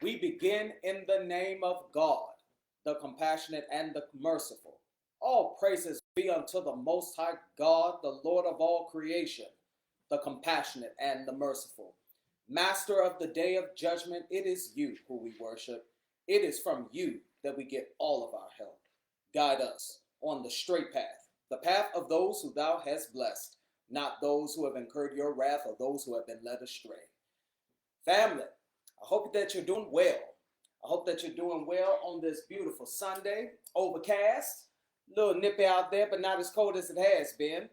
We begin in the name of God, the compassionate and the merciful. All praises be unto the Most High God, the Lord of all creation, the compassionate and the merciful. Master of the day of judgment, it is you who we worship. It is from you that we get all of our help. Guide us on the straight path, the path of those who thou hast blessed, not those who have incurred your wrath or those who have been led astray. Family, I hope that you're doing well. I hope that you're doing well on this beautiful Sunday. Overcast, a little nippy out there, but not as cold as it has been.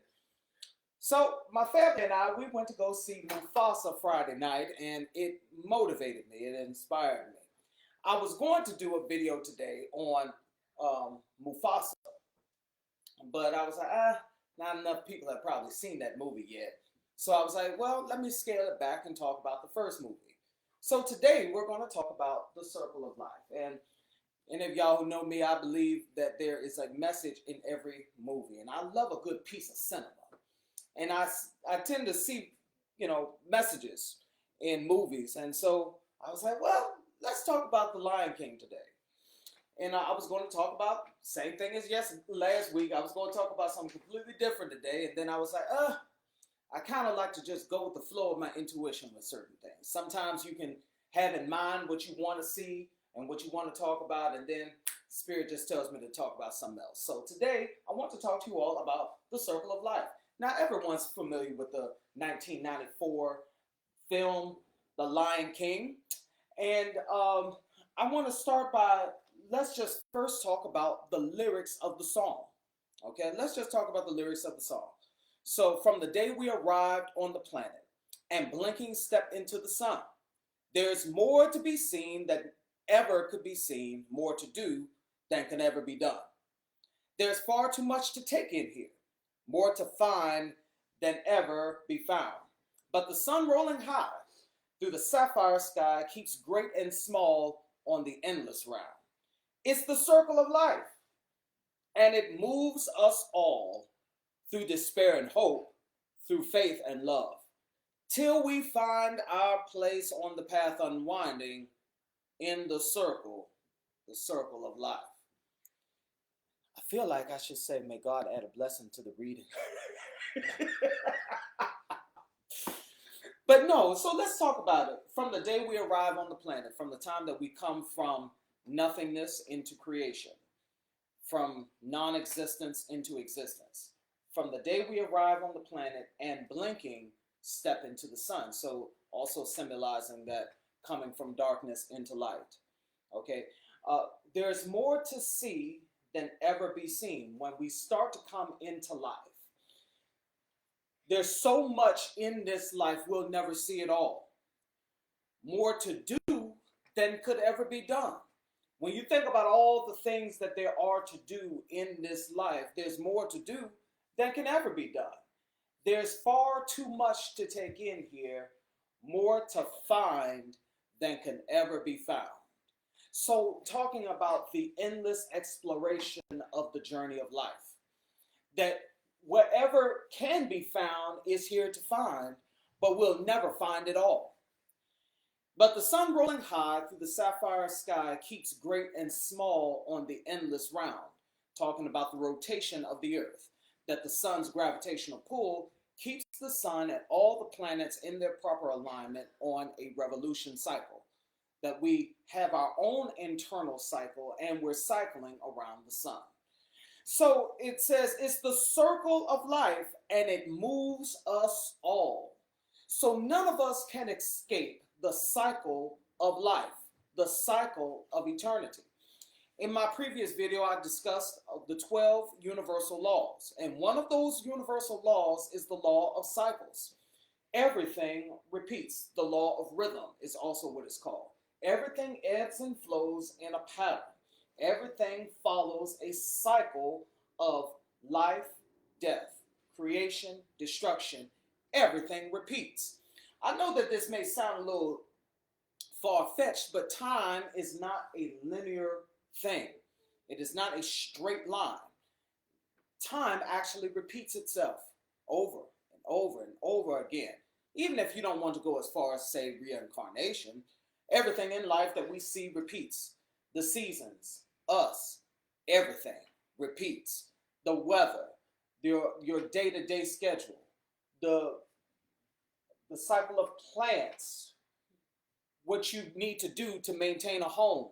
So my family and I, we went to go see Mufasa Friday night, and it motivated me, it inspired me. I was going to do a video today on Mufasa, but I was like, not enough people have probably seen that movie yet. So I was like, well, let me scale it back and talk about the first movie. So today we're going to talk about the circle of life. And any of y'all who know me, I believe that there is a message in every movie. And I love a good piece of cinema. And I tend to see, messages in movies. And so I was like, well, let's talk about The Lion King today. And I was going to talk about same thing as last week. I was going to talk about something completely different today. And then I was like, I kind of like to just go with the flow of my intuition with certain things. Sometimes you can have in mind what you want to see and what you want to talk about, and then Spirit just tells me to talk about something else. So today, I want to talk to you all about the circle of life. Now, everyone's familiar with the 1994 film, The Lion King. And I want to start by, let's just first talk about the lyrics of the song. Okay, let's just talk about the lyrics of the song. So, from the day we arrived on the planet and blinking stepped into the sun, there's more to be seen than ever could be seen, more to do than can ever be done. There's far too much to take in here, more to find than ever be found. But the sun rolling high through the sapphire sky keeps great and small on the endless round. It's the circle of life, and it moves us all through despair and hope, through faith and love, till we find our place on the path unwinding in the circle of life. I feel like I should say, may God add a blessing to the reading. But no, so let's talk about it. From the day we arrive on the planet, from the time that we come from nothingness into creation, from non-existence into existence, from the day we arrive on the planet and blinking step into the sun. So also symbolizing that coming from darkness into light. Okay, there's more to see than ever be seen when we start to come into life. There's so much in this life we'll never see it all. More to do than could ever be done. When you think about all the things that there are to do in this life, there's more to do than can ever be done. There's far too much to take in here, more to find than can ever be found. So, talking about the endless exploration of the journey of life, that whatever can be found is here to find, but we'll never find it all. But the sun rolling high through the sapphire sky keeps great and small on the endless round, talking about the rotation of the earth, that the sun's gravitational pull keeps the sun and all the planets in their proper alignment on a revolution cycle, that we have our own internal cycle and we're cycling around the sun. So it says it's the circle of life and it moves us all. So none of us can escape the cycle of life, the cycle of eternity. In my previous video, I discussed the 12 universal laws. And one of those universal laws is the law of cycles. Everything repeats. The law of rhythm is also what it's called. Everything ebbs and flows in a pattern. Everything follows a cycle of life, death, creation, destruction. Everything repeats. I know that this may sound a little far-fetched, but time is not a linear thing. It is not a straight line. Time actually repeats itself over and over and over again. Even if you don't want to go as far as say reincarnation, Everything in life that we see repeats. The seasons, us, everything repeats. The weather, your day-to-day schedule, the the cycle of plants, what you need to do to maintain a home.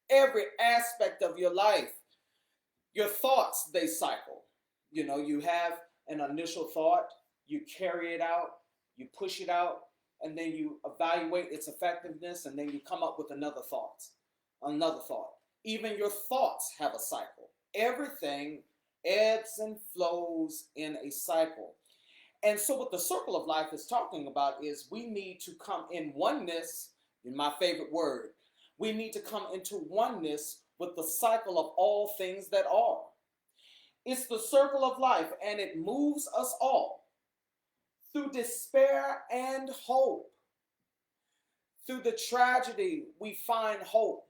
Every aspect of your life, your thoughts, they cycle. You have an initial thought, you carry it out, you push it out, and then you evaluate its effectiveness, and then you come up with another thought. Even your thoughts have a cycle. Everything ebbs and flows in a cycle. And so, what the circle of life is talking about is we need to come in oneness, in my favorite word, we need to come into oneness with the cycle of all things that are. It's the circle of life, and it moves us all through despair and hope. Through the tragedy, we find hope.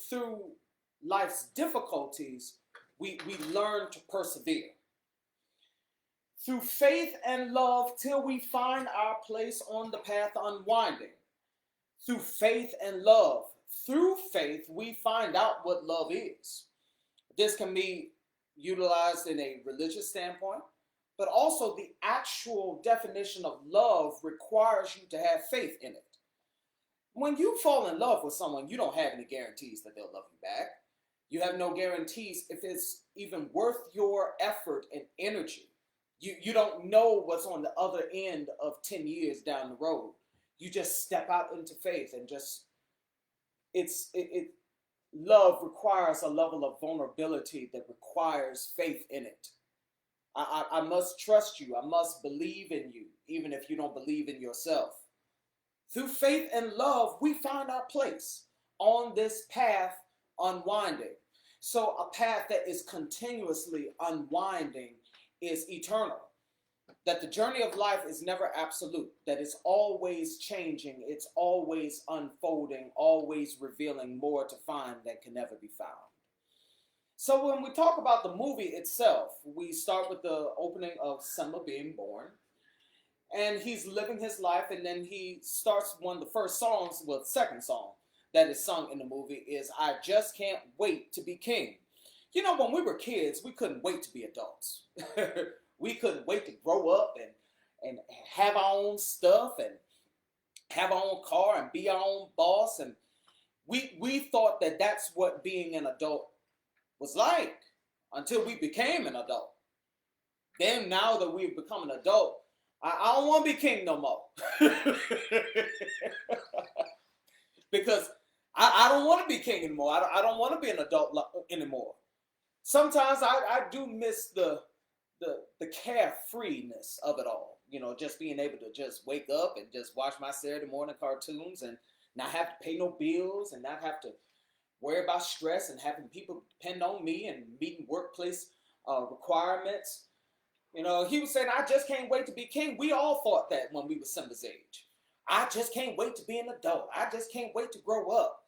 Through life's difficulties, we learn to persevere. Through faith and love, till we find our place on the path unwinding. Through faith and love. Through faith, we find out what love is. This can be utilized in a religious standpoint, but also the actual definition of love requires you to have faith in it. When you fall in love with someone, you don't have any guarantees that they'll love you back. You have no guarantees if it's even worth your effort and energy. You don't know what's on the other end of 10 years down the road. You just step out into faith and just, love requires a level of vulnerability that requires faith in it. I must trust you. I must believe in you, even if you don't believe in yourself. Through faith and love, we find our place on this path unwinding. So a path that is continuously unwinding is eternal. That the journey of life is never absolute. That it's always changing. It's always unfolding, always revealing more to find that can never be found. So when we talk about the movie itself, we start with the opening of Simba being born. And he's living his life, and then he starts one of the first songs, well, the second song that is sung in the movie is I Just Can't Wait to Be King. When we were kids, we couldn't wait to be adults. We couldn't wait to grow up and have our own stuff and have our own car and be our own boss. And we thought that that's what being an adult was like until we became an adult. Then now that we've become an adult, I don't want to be king no more. Because I don't want to be king anymore. I don't want to be an adult anymore. Sometimes I do miss the carefreeness of it all. Just being able to just wake up and just watch my Saturday morning cartoons and not have to pay no bills and not have to worry about stress and having people depend on me and meeting workplace requirements. He was saying, I just can't wait to be king. We all thought that when we were Simba's age. I just can't wait to be an adult. I just can't wait to grow up.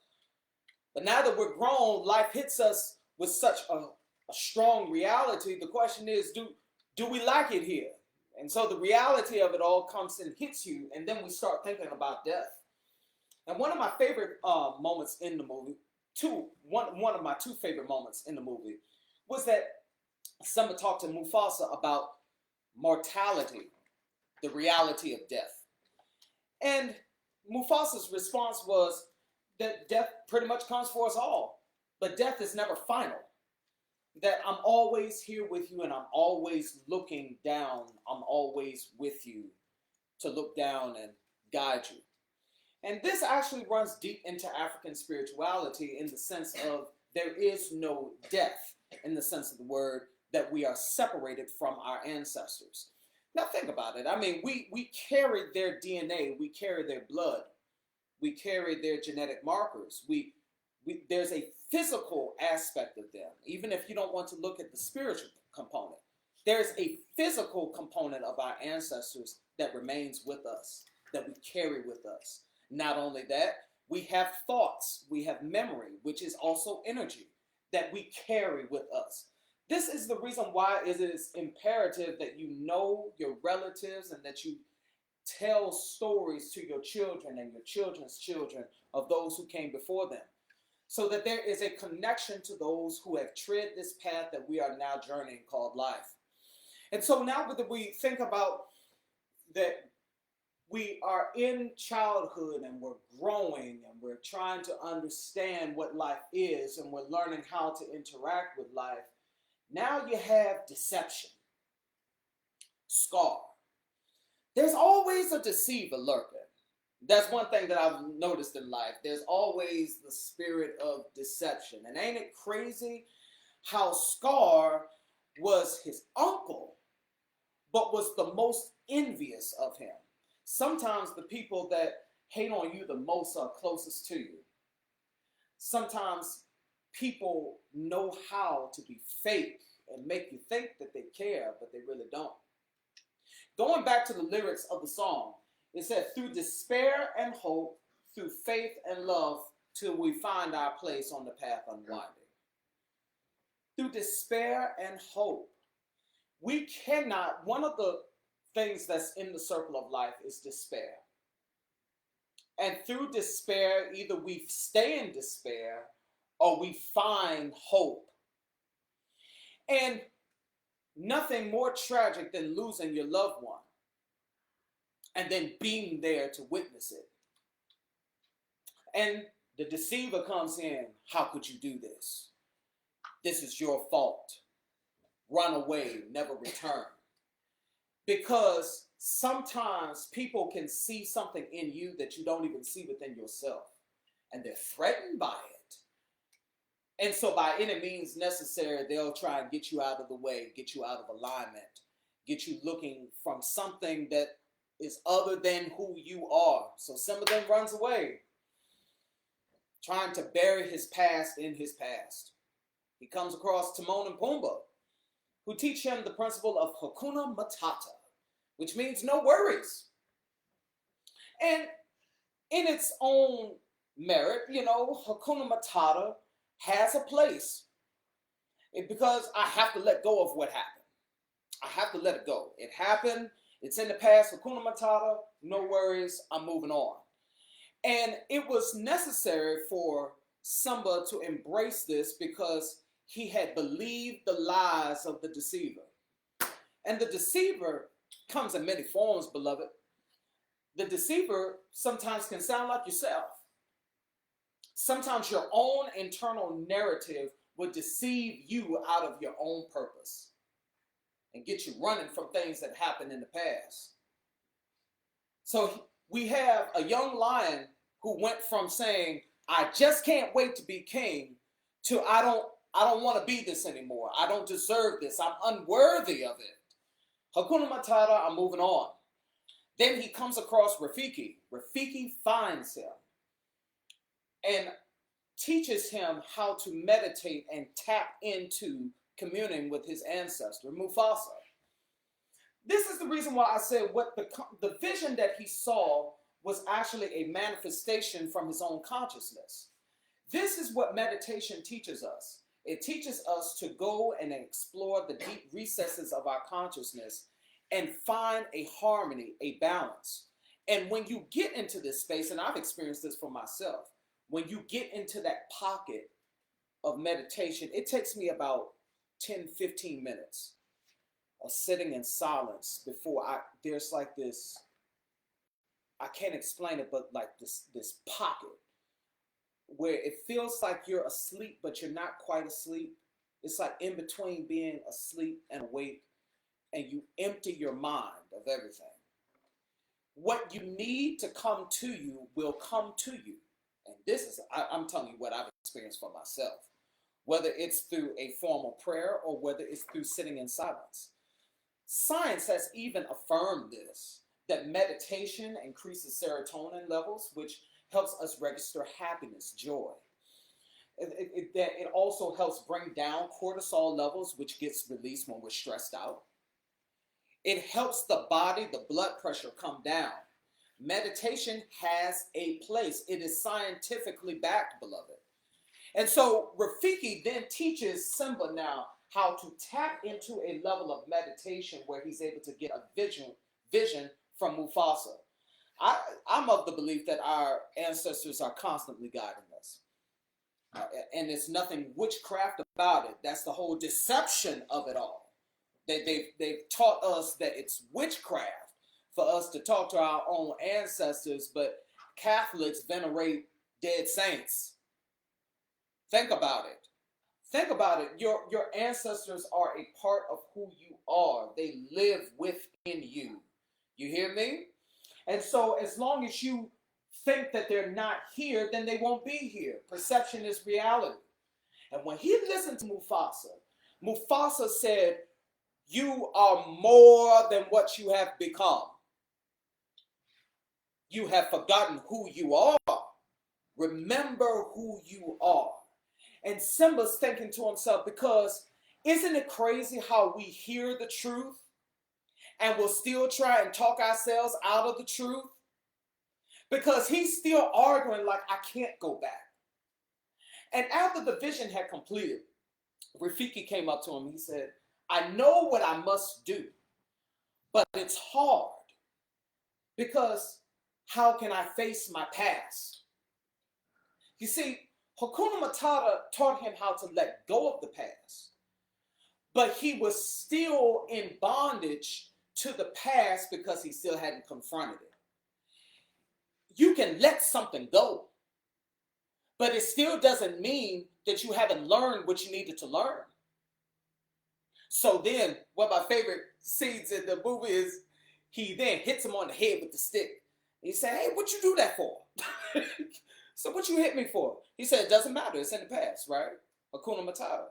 But now that we're grown, life hits us with such a strong reality. The question is, do we like it here? And so the reality of it all comes and hits you, and then we start thinking about death. And one of my favorite moments in the movie, one of my two favorite moments in the movie, was that Simba talked to Mufasa about mortality, the reality of death. And Mufasa's response was that death pretty much comes for us all, but death is never final. That I'm always here with you and I'm always looking down. I'm always with you to look down and guide you. And this actually runs deep into African spirituality in the sense of there is no death in the sense of the word, that we are separated from our ancestors. Now think about it. I mean, we carry their DNA, we carry their blood, we carry their genetic markers. There's a physical aspect of them, even if you don't want to look at the spiritual component. There's a physical component of our ancestors that remains with us, that we carry with us. Not only that, we have thoughts, we have memory, which is also energy, that we carry with us. This is the reason why it is imperative that you know your relatives and that you tell stories to your children and your children's children of those who came before them, so that there is a connection to those who have tread this path that we are now journeying called life. And so now that we think about that, we are in childhood and we're growing and we're trying to understand what life is and we're learning how to interact with life. Now you have deception, scar. There's always a deceiver lurking. That's one thing that I've noticed in life. There's always the spirit of deception. And ain't it crazy how Scar was his uncle, but was the most envious of him? Sometimes the people that hate on you the most are closest to you. Sometimes people know how to be fake and make you think that they care, but they really don't. Going back to the lyrics of the song, it said, through despair and hope, through faith and love, till we find our place on the path unwinding. Through despair and hope. We cannot, one of the things that's in the circle of life is despair. And through despair, either we stay in despair or we find hope. And nothing more tragic than losing your loved one and then being there to witness it. And the deceiver comes in. How could you do this? This is your fault. Run away, never return. Because sometimes people can see something in you that you don't even see within yourself. And they're threatened by it. And so by any means necessary, they'll try and get you out of the way, get you out of alignment, get you looking from something that is other than who you are. So some of them runs away, trying to bury his past in his past. He comes across Timon and Pumbaa, who teach him the principle of Hakuna Matata, which means no worries. And in its own merit, Hakuna Matata has a place. Because I have to let go of what happened. I have to let it go. It happened. It's in the past. Hakuna Matata, no worries. I'm moving on. And it was necessary for Simba to embrace this because he had believed the lies of the deceiver. And the deceiver comes in many forms, beloved. The deceiver sometimes can sound like yourself. Sometimes your own internal narrative would deceive you out of your own purpose and get you running from things that happened in the past. So we have a young lion who went from saying, I just can't wait to be king, to I don't want to be this anymore. I don't deserve this. I'm unworthy of it. Hakuna Matata, I'm moving on. Then he comes across Rafiki. Rafiki finds him and teaches him how to meditate and tap into communing with his ancestor, Mufasa. This is the reason why I said what the vision that he saw was actually a manifestation from his own consciousness. This is what meditation teaches us. It teaches us to go and explore the deep recesses of our consciousness and find a harmony, a balance. And when you get into this space, and I've experienced this for myself, when you get into that pocket of meditation, it takes me about 10, 15 minutes of sitting in silence before there's like this, I can't explain it, but like this pocket where it feels like you're asleep, but you're not quite asleep. It's like in between being asleep and awake, and you empty your mind of everything. What you need to come to you will come to you. And this is, I'm telling you what I've experienced for myself, whether it's through a formal prayer or whether it's through sitting in silence. Science has even affirmed this, that meditation increases serotonin levels, which helps us register happiness, joy. It also helps bring down cortisol levels, which gets released when we're stressed out. It helps the body, the blood pressure come down. Meditation has a place. It is scientifically backed, beloved. And so Rafiki then teaches Simba now how to tap into a level of meditation where he's able to get a vision from Mufasa. I'm of the belief that our ancestors are constantly guiding us. And there's nothing witchcraft about it. That's the whole deception of it all. They've taught us that it's witchcraft for us to talk to our own ancestors, but Catholics venerate dead saints. Think about it. Think about it. Your ancestors are a part of who you are. They live within you. You hear me? And so as long as you think that they're not here, then they won't be here. Perception is reality. And when he listened to Mufasa, Mufasa said, "You are more than what you have become. You have forgotten who you are. Remember who you are." And Simba's thinking to himself, because isn't it crazy how we hear the truth and we'll still try and talk ourselves out of the truth? Because he's still arguing like, I can't go back. And after the vision had completed, Rafiki came up to him. He said, "I know what I must do, but it's hard because how can I face my past?" You see, Hakuna Matata taught him how to let go of the past, but he was still in bondage to the past because he still hadn't confronted it. You can let something go, but it still doesn't mean that you haven't learned what you needed to learn. So then, one of my favorite scenes in the movie is he then hits him on the head with the stick. He said, "Hey, what you do that for?" So what you hit me for? He said, "It doesn't matter. It's in the past, right? Hakuna Matata."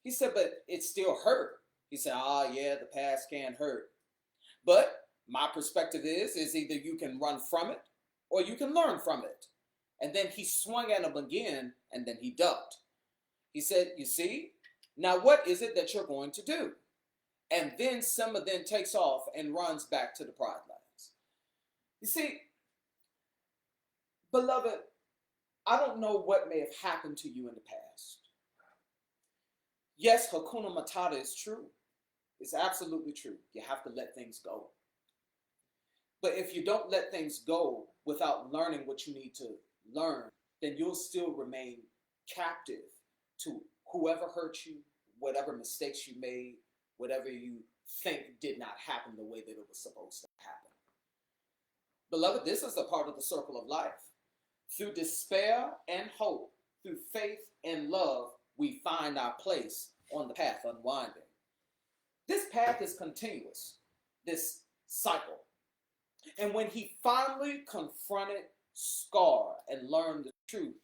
He said, "But it still hurt." He said, "Yeah, the past can hurt. But my perspective is either you can run from it or you can learn from it." And then he swung at him again, and then he ducked. He said, "You see, now what is it that you're going to do?" And then Simba then takes off and runs back to the Pride Lands. You see, beloved, I don't know what may have happened to you in the past. Yes, Hakuna Matata is true. It's absolutely true. You have to let things go. But if you don't let things go without learning what you need to learn, then you'll still remain captive to whoever hurt you, whatever mistakes you made, whatever you think did not happen the way that it was supposed to happen. Beloved, this is a part of the circle of life. Through despair and hope, through faith and love, we find our place on the path unwinding. This path is continuous, this cycle. And when he finally confronted Scar and learned the truth,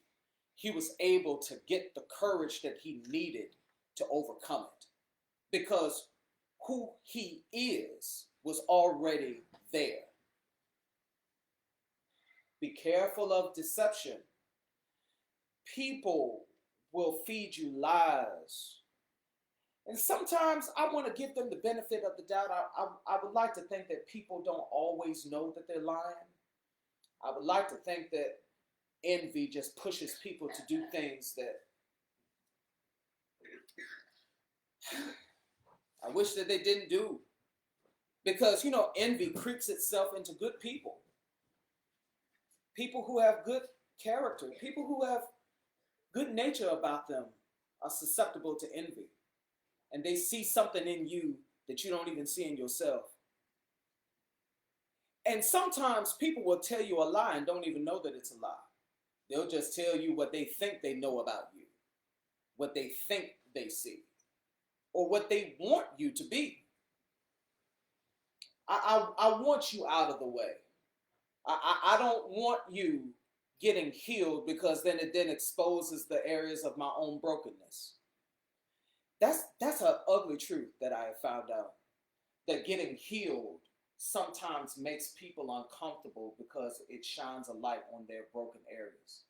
he was able to get the courage that he needed to overcome it. Because who he is was already there. Be careful of deception. People will feed you lies. And sometimes I want to give them the benefit of the doubt. I would like to think that people don't always know that they're lying. I would like to think that envy just pushes people to do things that I wish that they didn't do. Because, envy creeps itself into good people. People who have good character, people who have good nature about them are susceptible to envy. And they see something in you that you don't even see in yourself. And sometimes people will tell you a lie and don't even know that it's a lie. They'll just tell you what they think they know about you, what they think they see, or what they want you to be. I want you out of the way. I don't want you getting healed, because then it then exposes the areas of my own brokenness. That's an ugly truth that I have found out. That getting healed sometimes makes people uncomfortable because it shines a light on their broken areas.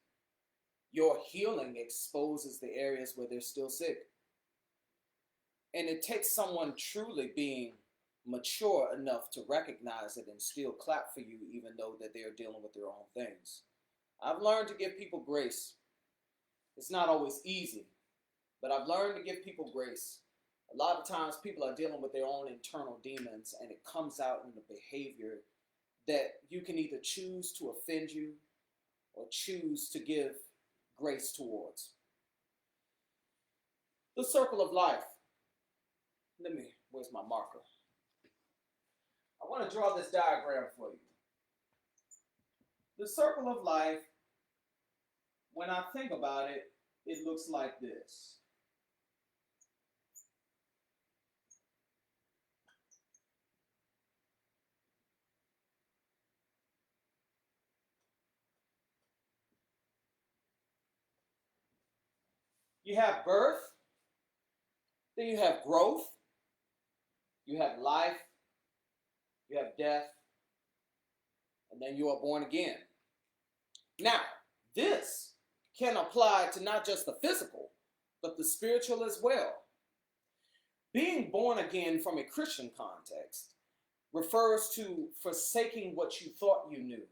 Your healing exposes the areas where they're still sick. And it takes someone truly being mature enough to recognize it and still clap for you, even though that they're dealing with their own things. I've learned to give people grace. It's not always easy, but I've learned to give people grace. A lot of times people are dealing with their own internal demons, and it comes out in the behavior that you can either choose to offend you or choose to give grace towards. The circle of life. Where's my marker? I want to draw this diagram for you. The circle of life, when I think about it, it looks like this. You have birth, then you have growth, you have life, you have death, and then you are born again. Now, this can apply to not just the physical, but the spiritual as well. Being born again from a Christian context refers to forsaking what you thought you knew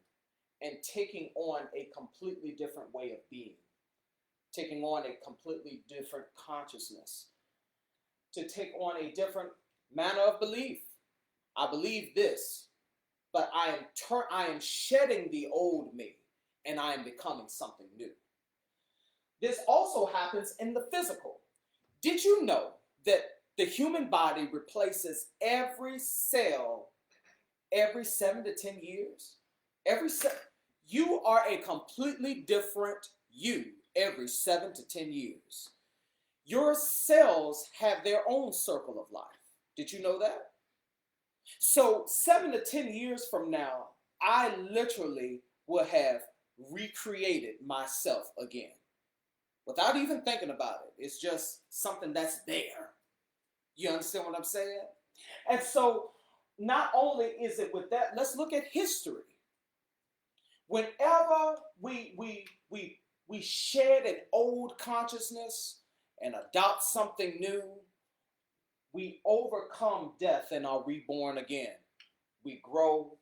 and taking on a completely different way of being, taking on a completely different consciousness, to take on a different manner of belief. I believe this, but I am shedding the old me, and I am becoming something new. This also happens in the physical. Did you know that the human body replaces every cell every 7 to 10 years? You are a completely different you every 7 to 10 years. Your cells have their own circle of life. Did you know that? So 7 to 10 years from now, I literally will have recreated myself again without even thinking about it. It's just something that's there. You understand what I'm saying? And so not only is it with that, let's look at history. Whenever we shed an old consciousness and adopt something new, we overcome death and are reborn again. We grow,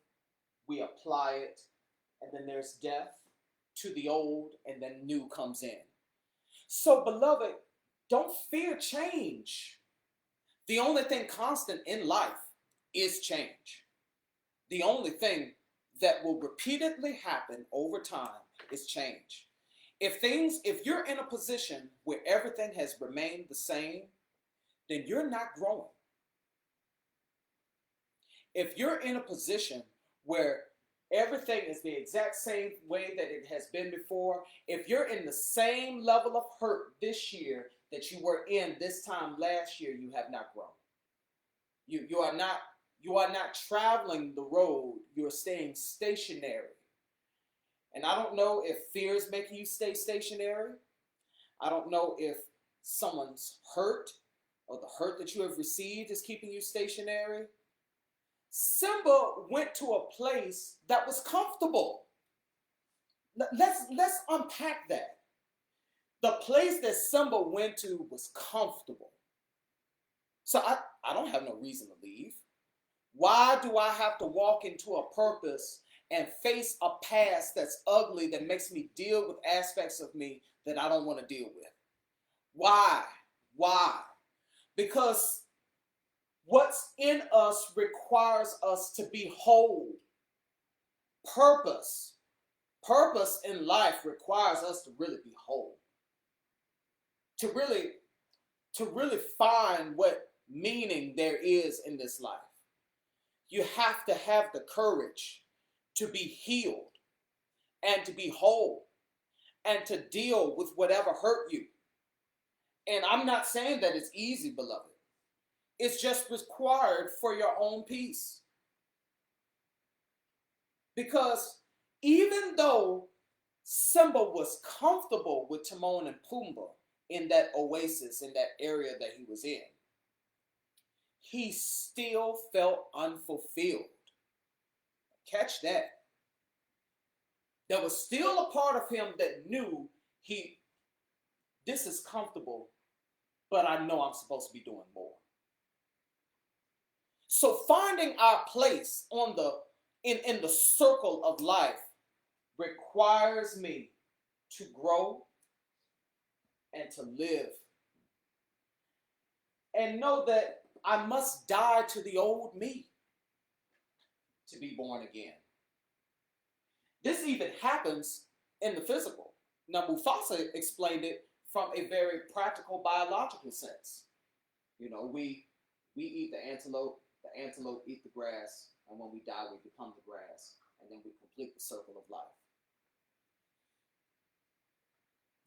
we apply it, and then there's death to the old, and then new comes in. So, beloved, don't fear change. The only thing constant in life is change. The only thing that will repeatedly happen over time is change. If you're in a position where everything has remained the same, then you're not growing. If you're in a position where everything is the exact same way that it has been before, if you're in the same level of hurt this year that you were in this time last year, you have not grown. You are not traveling the road, you're staying stationary. And I don't know if fear is making you stay stationary. I don't know if someone's hurt or the hurt that you have received is keeping you stationary. Simba went to a place that was comfortable. Let's unpack that. The place that Simba went to was comfortable. So I don't have no reason to leave. Why do I have to walk into a purpose and face a past that's ugly that makes me deal with aspects of me that I don't want to deal with? Why? Because what's in us requires us to be whole. Purpose in life requires us to really be whole. To really find what meaning there is in this life. You have to have the courage to be healed and to be whole and to deal with whatever hurt you. And I'm not saying that it's easy, beloved. It's just required for your own peace. Because even though Simba was comfortable with Timon and Pumbaa in that oasis, in that area that he was in, he still felt unfulfilled. Catch that. There was still a part of him that knew this is comfortable, but I know I'm supposed to be doing more. So finding our place in the circle of life requires me to grow and to live. and know that I must die to the old me to be born again. This even happens in the physical. Now, Mufasa explained it from a very practical biological sense. You know, we eat the antelope eat the grass, and when we die, we become the grass, and then we complete the circle of life.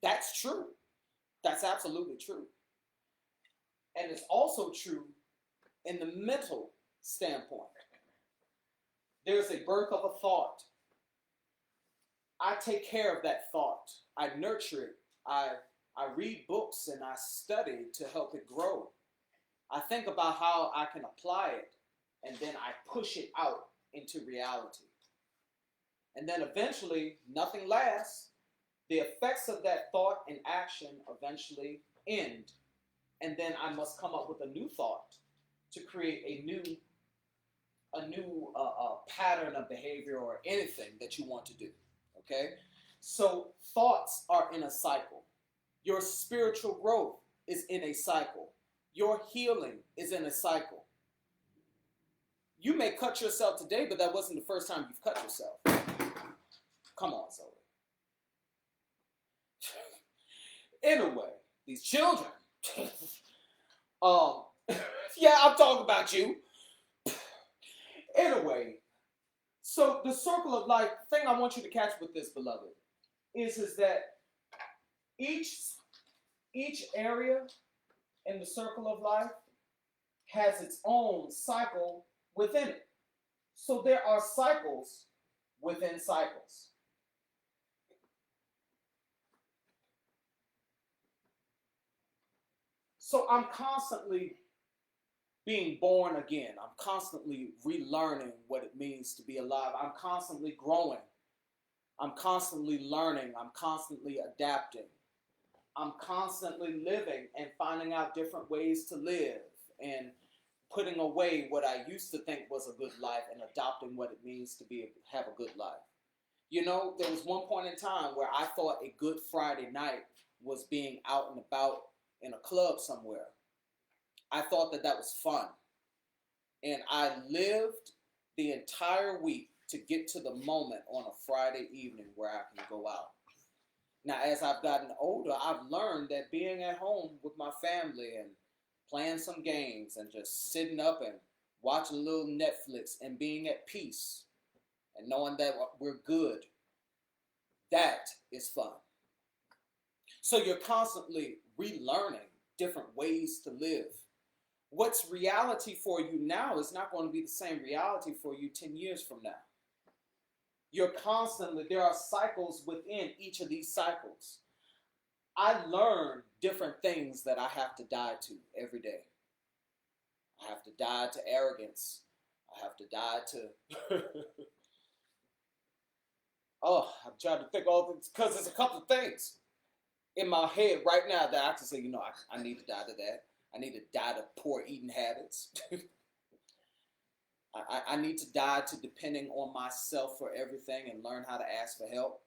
That's true. That's absolutely true. And it's also true in the mental standpoint. There's a birth of a thought. I take care of that thought. I nurture it. I read books and I study to help it grow. I think about how I can apply it, and then I push it out into reality. And then eventually, nothing lasts. The effects of that thought and action eventually end. And then I must come up with a new thought to create a new pattern of behavior or anything that you want to do. Okay? So thoughts are in a cycle. Your spiritual growth is in a cycle. Your healing is in a cycle. You may cut yourself today, but that wasn't the first time you've cut yourself. Come on, Zoe. Anyway, these children. Yeah, I'm talking about you. Anyway, so the circle of life, thing I want you to catch with this, beloved, is that each area in the circle of life has its own cycle within it. So there are cycles within cycles. So I'm constantly being born again. I'm constantly relearning what it means to be alive. I'm constantly growing. I'm constantly learning. I'm constantly adapting. I'm constantly living and finding out different ways to live and putting away what I used to think was a good life and adopting what it means to have a good life. You know, there was one point in time where I thought a good Friday night was being out and about in a club somewhere. I thought that was fun. And I lived the entire week to get to the moment on a Friday evening where I can go out. Now, as I've gotten older, I've learned that being at home with my family and playing some games and just sitting up and watching a little Netflix and being at peace and knowing that we're good, that is fun. So you're constantly relearning different ways to live. What's reality for you now is not going to be the same reality for you 10 years from now. There are cycles within each of these cycles. I learn different things that I have to die to every day. I have to die to arrogance. I have to die to... Oh, I'm trying to think all this, because there's a couple of things in my head right now that I can say, I need to die to that. I need to die to poor eating habits. I need to die to depending on myself for everything and learn how to ask for help.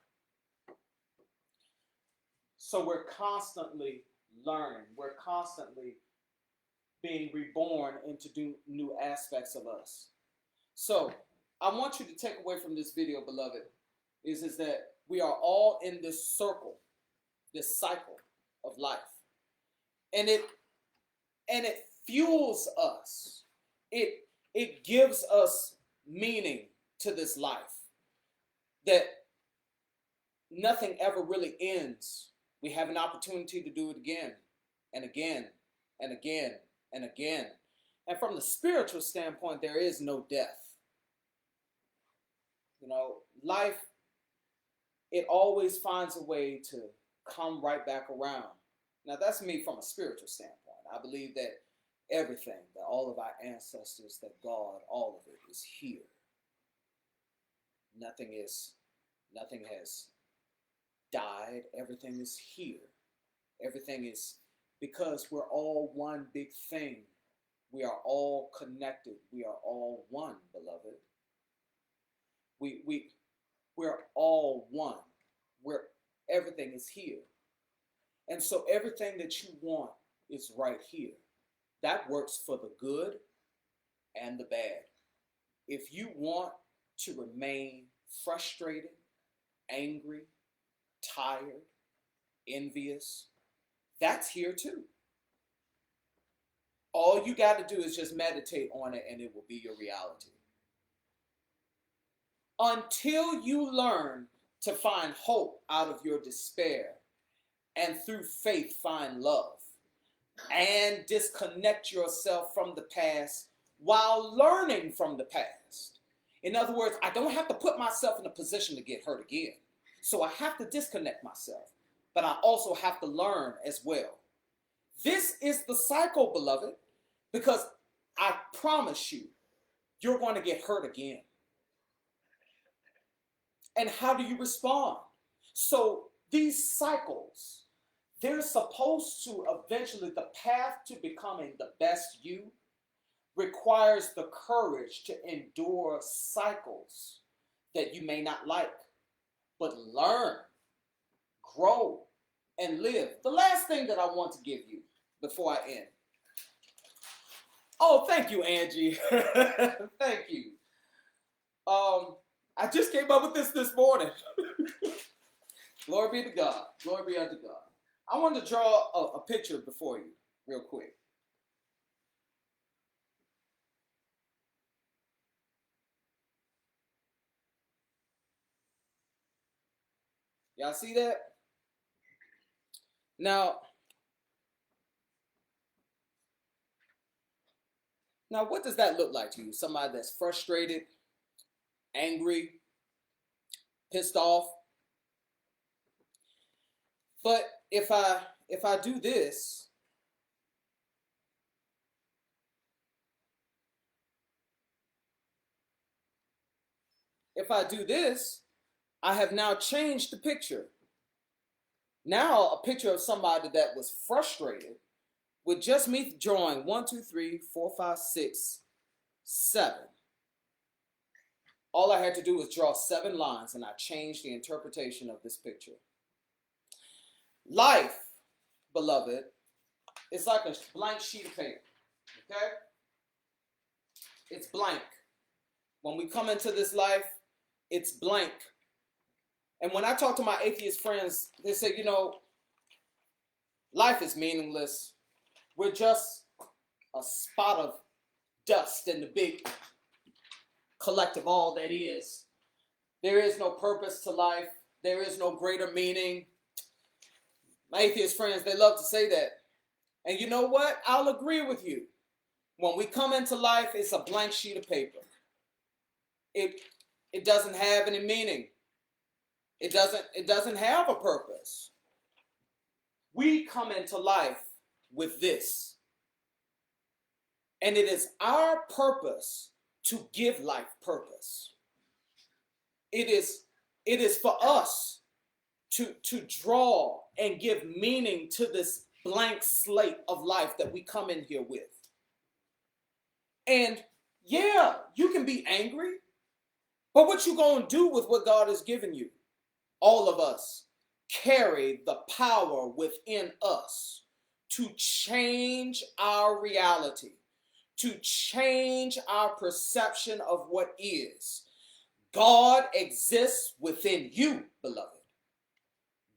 So we're constantly learning. We're constantly being reborn into new aspects of us. So I want you to take away from this video, beloved, is that we are all in this circle, this cycle of life. And it fuels us. It gives us meaning to this life. That nothing ever really ends. We have an opportunity to do it again and again and again and again. And from the spiritual standpoint, there is no death. Life, it always finds a way to come right back around. Now, that's me from a spiritual standpoint. I believe that everything, that all of our ancestors, that God, all of it is here. Nothing has died. Everything is here. Everything is, because we're all one big thing. We are all connected. We are all one, beloved. We're all one. Everything is here. And so everything that you want is right here. That works for the good and the bad. If you want to remain frustrated, angry, tired, envious, that's here too. All you got to do is just meditate on it and it will be your reality. Until you learn to find hope out of your despair and through faith find love and disconnect yourself from the past while learning from the past. In other words, I don't have to put myself in a position to get hurt again. So I have to disconnect myself, but I also have to learn as well. This is the cycle, beloved, because I promise you, you're going to get hurt again. And how do you respond? So these cycles, they're supposed to eventually, the path to becoming the best you requires the courage to endure cycles that you may not like, but learn, grow, and live. The last thing that I want to give you before I end. Oh, thank you, Angie. Thank you. I just came up with this morning. Glory be to God. Glory be unto God. I wanted to draw a picture before you real quick. Y'all see that? Now, what does that look like to you? Somebody that's frustrated, angry, pissed off. But if I do this, I have now changed the picture. Now a picture of somebody that was frustrated with just me drawing 1, 2, 3, 4, 5, 6, 7. All I had to do was draw 7 lines and I changed the interpretation of this picture. Life, beloved, is like a blank sheet of paper, okay? It's blank. When we come into this life, it's blank. And when I talk to my atheist friends, they say, life is meaningless. We're just a spot of dust in the big collective all that is. There is no purpose to life. There is no greater meaning. My atheist friends, they love to say that. And you know what? I'll agree with you. When we come into life, it's a blank sheet of paper. It doesn't have any meaning. It doesn't have a purpose. We come into life with this. And it is our purpose to give life purpose. It is for us to draw and give meaning to this blank slate of life that we come in here with. And yeah, you can be angry, but what you gonna do with what God has given you? All of us carry the power within us to change our reality, to change our perception of what is. God exists within you, beloved.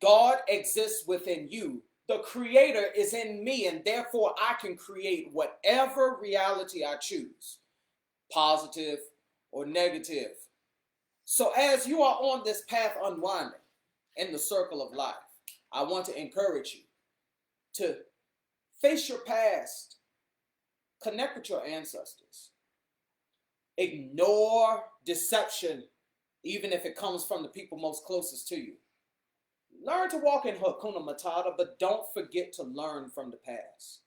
God exists within you. The Creator is in me, and therefore I can create whatever reality I choose, positive or negative. So as you are on this path unwinding in the circle of life, I want to encourage you to face your past, connect with your ancestors, ignore deception, even if it comes from the people most closest to you. Learn to walk in Hakuna Matata, but don't forget to learn from the past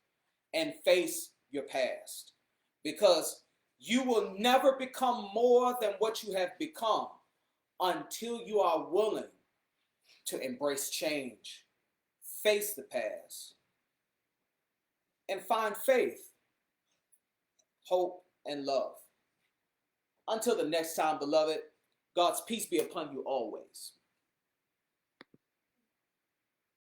and face your past, because you will never become more than what you have become until you are willing to embrace change, face the past, and find faith, hope, and love. Until the next time, beloved, God's peace be upon you always.